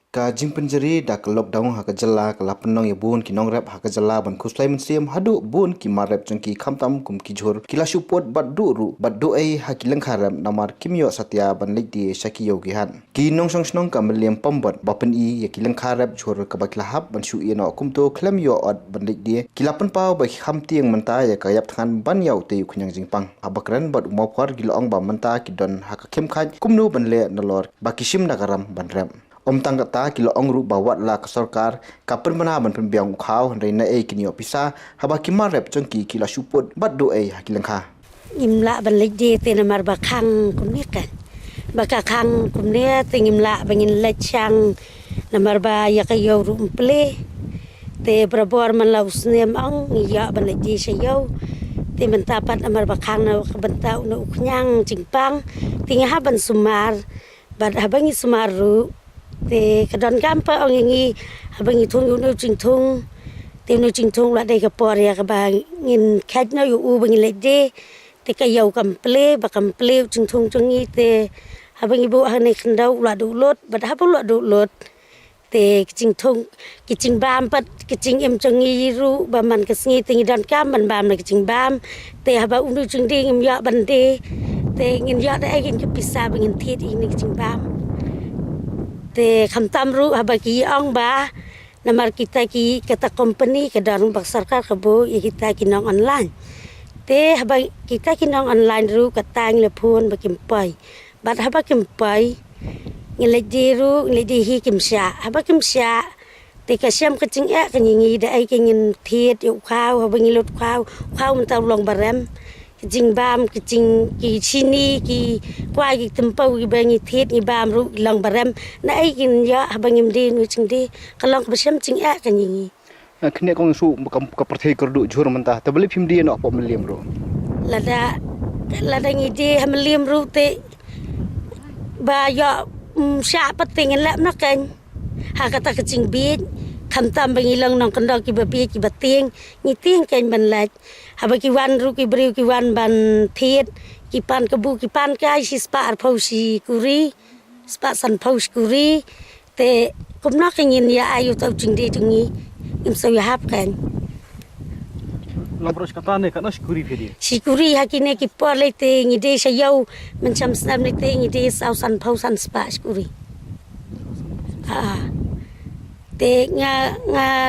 Ka jing penjeri dak lockdown ha ka jala ka lapenong ya bun ki nong rep ha ka jala ban khuslai men siam hadu bun ki marep jengki khamtam kum ki jhor kila support baddu ru baddu ai ha ki lengkharam namar kimyo satya ban lekdi shaki yogi han ki nong song snong ka meliam pambot bapen I ya ki lengkharap jhor ka bakla hab ban shu ino kumto klem yo od ban lekdi ki lapen pau ba kham tieng manta ya ka yap than ban yaw te khunyang jingpang abakran bad mo phar gilong ba manta ki don ha ka khem khaj kumnu ban le nalor ba kishim nagaram ban rem tang ta kilo ongru bawat la sarkar kapen mana ban pembiang khau reina e kinyo pisa haba kimar rep chongki kila support baddo e hakilangkha imla ban lejde te namar bakang kumni kan bakakang kumni te imla bangin lechang namar ba yakayo rum ple te brabor man lausnem ang ya ban lejde sayo te mentapat namar bakang na bentau na uknyang jingpang tinga ban sumar bad habangi sumaru te kadon gampa ong ngi habangi thung yu no jing thung te no jing thung la de ka por ya ka ba ngin khat no yu u bangi le de te ka yau kam ple ba kam ple jing thung jing ngi te habangi bu ha ne khandau la du lot ba ha bu la du lot te jing thung ki jing bam pat ki jing em jing ngi ru ba man ka sngi te ngi don kam ban bam na ki jing bam te ha ba u no jing de ngim ya ban de te ngin ya da ai ngin ki pisa bangin thit I ni ki jing bam te khamtam ru habaki ong ba namar kita ki kata company ke darung bak sarkar kebo kita ki nong online te haba kita ki nong online ru katang le phone bakim pai bat haba kim pai ngile jiru ngile di hi kim sha haba kim sha te ka siam ka ching e ka ngi da ai ki ngin thiet yu khau haba ngi lot khau khau man taw long barem jing bam ki jing ki chini ki kwai ki tempau ki bangi thiet ni bam ru long barem na ai kin ya habangim di nu ching di kalong besem ching a kan yingi khne kong su ka prathai kardu jhor manta tabli phim di no pom liam ro lada ngi di ham liam ru te ba ya sha pating la na kan ha ka ta ka ching bi kham tam bangi long nong kan dok ki ba bi ki ba tieng ni tieng kan ban la haba ki wan ru ki briu ki wan ban thiet ki pan ka bu ki pan kai si spa phau si kuri spa san phau kuri te kum nak ngin ya ayu tau ching di tungi im so ya hap kan labros kata ne kana sikuri phedi sikuri hakine ki por le te ngi de sa yau man cham snam le te ngi de sau san phau san spa kuri te nga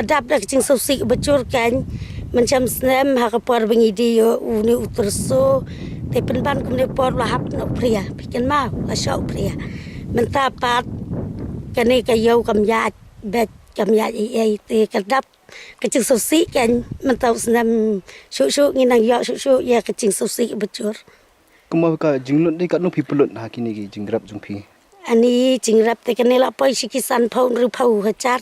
dap dak ching so si bachur kan macam senam hak por bengi dia uni uterso te penban kumne por lahap no pria pikan ma la shau pria mentapat kane ka yau kam ya bet kam ya ai te kadap kecing sosi kan mentau senam shu nginang ya shu ya kecing sosi bechur kuma ka jinglun de ka no pipulun hakini ki jingrap jungpi ani jingrap te kane la poi sikisan phau ru phau ha char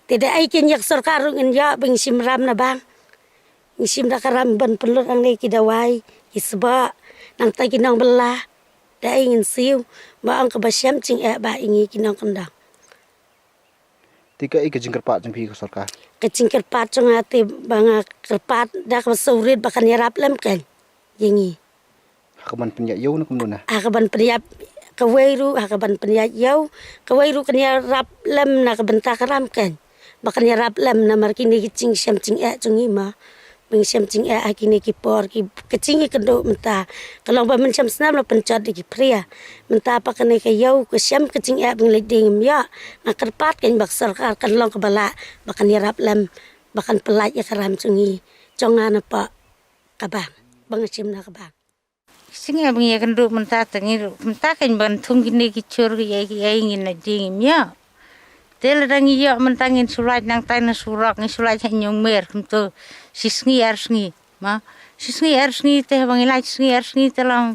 te da ai ken yak sarkar ngin ya beng simram na bang ngisim da karam ban pelur ang nei ki dawai isba nang ta ki nang bela da ai ngin siu ba ang ka basyam ching e ba ingi ki nang kandang tika ik jingkar pa jungpi ka sarkar ka jingkar pa chung ate banga kerpat da ka saurit ba kan yarap lem kan yingi hakaban penya yo na kumuna hakaban penya kawairu hakaban penya yo kawairu kan yarap lem na ka benta karam kan bakan yarap lem na markini ki ching syam ching e chungi ma beng syam ching e akini ki por ki kecing ki kendo menta kalau ba men syam snam la pencot ki pria menta pa kane ka yau ke syam kecing e beng le ding ya ngakarpat kan bak sarkar kan long ka bala bakan yarap lem bakan pelaj ya karam chungi chongan pa kabang bang syam na kabang singe beng ya kendo menta tangi menta kan ban thung kini ki chur ki ai ngin na ding ya tel rangi yo mentangin sulai nang taina surak ngi sulai nyong mer kumto sisngi arsngi ma sisngi arsngi te bang ilai sisngi arsngi telang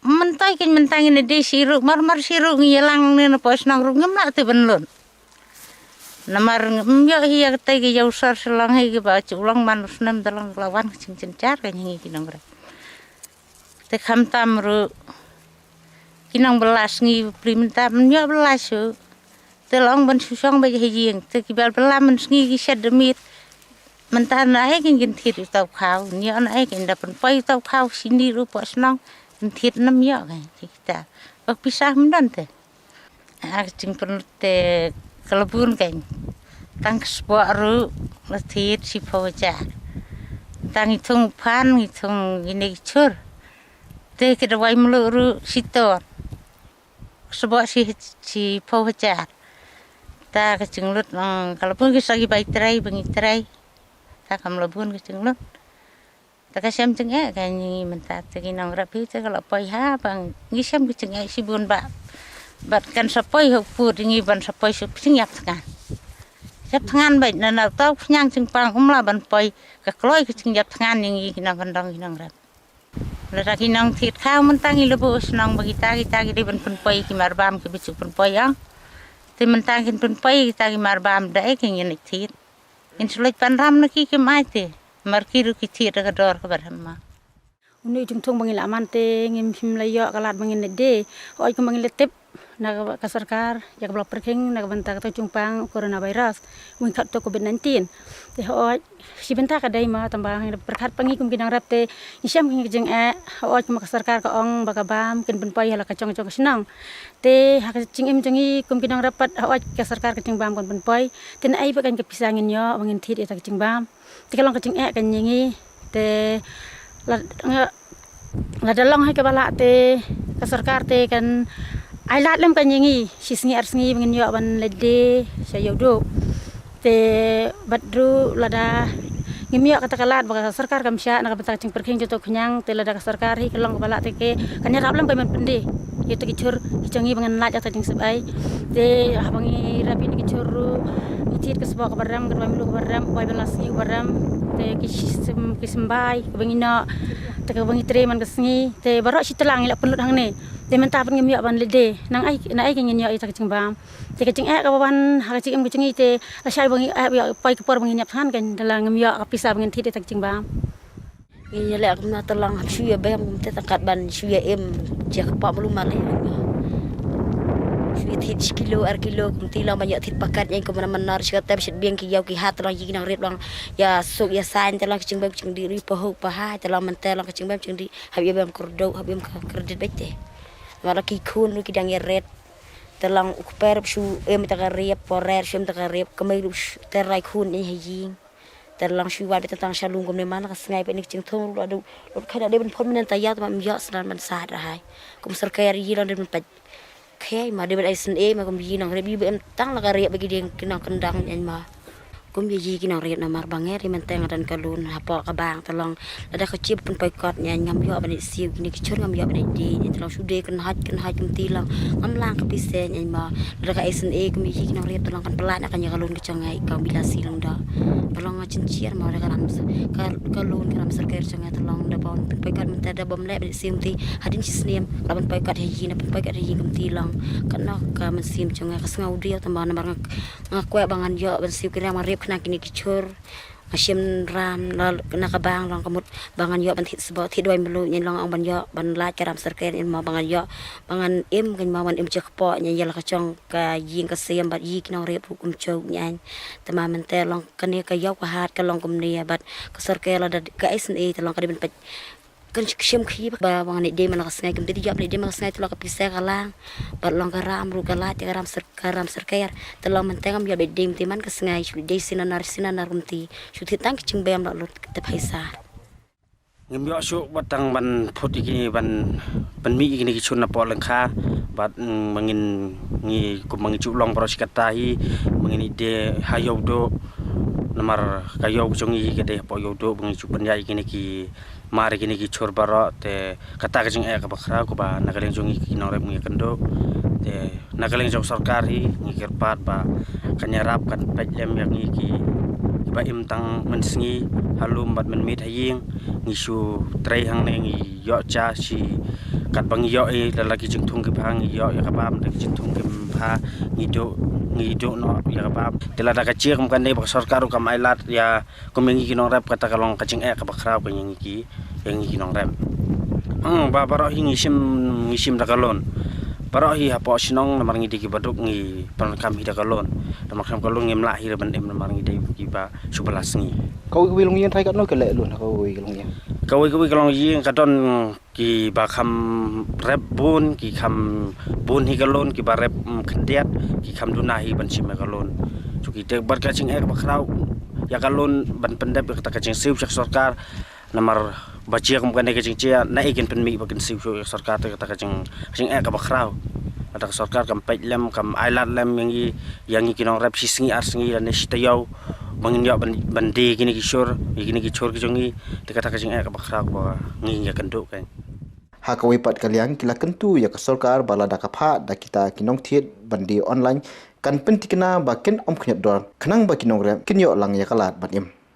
mentai ken mentangin de siru mar siru ngi lang ne na pos nang rung ngam te benlon namar yo hiya te ge yo sar selang hi ge ba chulang manus nam dalang lawan cing cencar kan ngi kinang re te kham tam ru kinang belas ngi primenta menyo belas yo telong ban susong ba jing te ki bal bala man sngi ki sedemit mentan ai kin gin thit tau khau ni an ai kin da pen pai tau khau sini ru po snong thit nam yo kan kita bak pisah mendan te Acing perlu te kelebun kan. Tang sebuah ru latih si pawajar. Tang hitung pan hitung ini cur. Te kedawai meluru sitor. Sebuah si pawajar. Ta kacing lut kelebun kisah baik terai bengi terai. Ta kam lebun kacing lut. Ta kasam cengek kan ni mentat kinang rapi te kalau pai ha bang ngisam kacing si bun ba. Bat kan sapoi hukpur ini ban sapoi sing yap tangan baik nana tau nyang sing pang umla ban poi ka kloi ke sing yap tangan yang kinang kandang kinang rap lera kinang thit khao mentangi lebu senang bagi kita di ban poi ki marbam ke bicu poi yang te mentang kin poi kita ki marbam dai ke ngin thit in sulit pan ram naki ke mai te marki ru ki thit ka dor ka barhamma uni jumtung bangil amante ngim him layo kalat bangin de oi ke bangil tip naga kasarkar jak blok perking naga bentak to jungpang coronavirus wing kat to covid-19 te oi si bentak kadai ma tambah perkat pangi kum kinang rapte isyam king jeng oi kum kasarkar ka ong bakabam kin ben pai hala kacong senang te hak cing im jengi kum kinang rapat oi kasarkar kacing bam kon ben pai ten ai bakan ke pisangin yo bangin thit eta kacing bam te kalong kacing kan nyingi te la dalong hai ke bala te kasarkar te kan ai lat lem kan nyingi sisngi arsngi bangin yo ban lede sayodo te badru lada ngimyo kata kalat baka sarkar kam sya nak bentak cing perking joto kenyang te lada sarkar hi kelong bala te ke kanya rablem kai man pende yeto kicur kicangi bangan lat ata cing sebai te habangi rapi ni kicur itit ke sebuah kabaram kan milu kabaram bai belasi kabaram te kisembai kebangina te kebangi tre man kesngi te barok sitelang ila pelut hang ne te mentah pun ngimyo ban lede nang ai kengin yo ita kecing bam te kecing ka baban ha kecing kecing te asai bangi pai kepor bangi nyap han kan dalang ngimyo kapisa bangin thit ita kecing bam ini lek aku nak telang suya bam te takat ban suya jak pak belum male suya thit kilo kumti lang banyak thit pakat yang kemana menar sikata bisit biang ki yau ki hat lang yi nang rep lang ya sok ya sain telang kecing bam kecing diri pohok paha telang mentel lang kecing bam kecing di habis bam kordau habis kredit bete wala ki kun ki dang red telang ukper su taka rep porer sum taka rep kemai terai kun ni hijing telang su wa tentang salung kum ne mana kasngai pe ni cing thong adu khada de ben phon men tayat ma myo sran man sa da hai kum sarkar yi lan de ben pat khay ma de ben aisen ma kum yi nang rep yi ben tang la rep bagi ding kinang kendang nyan ma kum yi kinang rep na mar banger ri men teng dan kalun hapo ka bang telang ada kecip pun pai kot nya ngam yo ban siu ni kicur ngam yo ban di telang sude kan hat kum tilang ngam lang ka pisen nya ma ada ka aisen kum yi kinang rep telang kan pelan akan nya kalun kecangai ka bila silang da telang cincir ma ada kan kalun kan sarkar cangai telang da pon pai kot men da bom le ban siu ti hadin sisnem laban pai kot hi na pai kot hi kum tilang kan ka men sim cangai ka sngau dia tambah na ngakwe bangan yo ban siu kira ma rep kena kini kicur asyam ram nak bang long kamut bangan yo ban thit sebot thit doi melu nyen long ang ban yo ban la caram serken in ma bangan yo bangan im kan ma ban im cek po nyen yala kacong ka yin ka siam bat yi kinong rep hukum chou nyen tama mente long kani ka yo ka hat ka long kum ne bat ka serken la ka isen e long ka ben pat kan syam khi ba bang ni de man ka snai kum de yap ni de man snai tula ka pisa kalang bat long ka ram ru ka la te ram serker telang mentengam ya de dem teman ka snai shu de sinanar kum ti shu thi tang kicing bem la lut te paisa ngim yo su batang ban phut iki ban mi iki ki chun na po lang kha bat mangin ngi kum mangi chu long pros kata hi mangin de hayo do namar kayo jongi ke de po yo do bangi chu pan ya iki ki mari kini ki chor baro te kata ka jing ka bakra ko ba nagaleng jongi ki nore mungi kendo te nagaleng jong sarkar hi ngi kirpat ba kanyarap kan pajlem yang ngi ki ba im tang mensingi halum bat men mit haying ngi su trei hang ne ngi yo cha si kat bang yo e lalaki jing thung ki phang yo ya ka bam de jing thung ki pha ngi do no ya ka bam de la ka chi kum kan ne ba sarkar ka mailat ya kumengi ki nong rap kata kalong ka jing ka bakra ko ngi ki yang nong rap ba baro hi ngi sim da kalon baro hi ha po sinong namar ngi ki baduk ngi pan kam hi da kalon namar kam kalon ngem la hi ban em namar ngi de ki ba 11 ngi kau wilong yen thai kat no ke le lun kau wilong yen Kau kalau yang kadon ki bakam rep bun ki kam bun higalon ki barep kendiat ki kam dunahi ban sim higalon so ki te bar kacing bakrau ya kalon ban pendep kata kacing siu sak sarkar namar bajia kum kan kacing cia na ikin penmi bakin siu sarkar te kata kacing bakrau kata sarkar kam lem kam ailat lem yang kinong rep sisngi arsingi dan sitayau mangin ya bandi gini kishor kijongi te kata kacing bakrau ba ngi ya kenduk kan Hakawai pat kaliang kila kentu ya ke sarkar bala da kapha da kita kinong thiet bandi online kan pentikna ba ken om khnyat dor khnang ba kinong rem kinyo lang ya kalat batim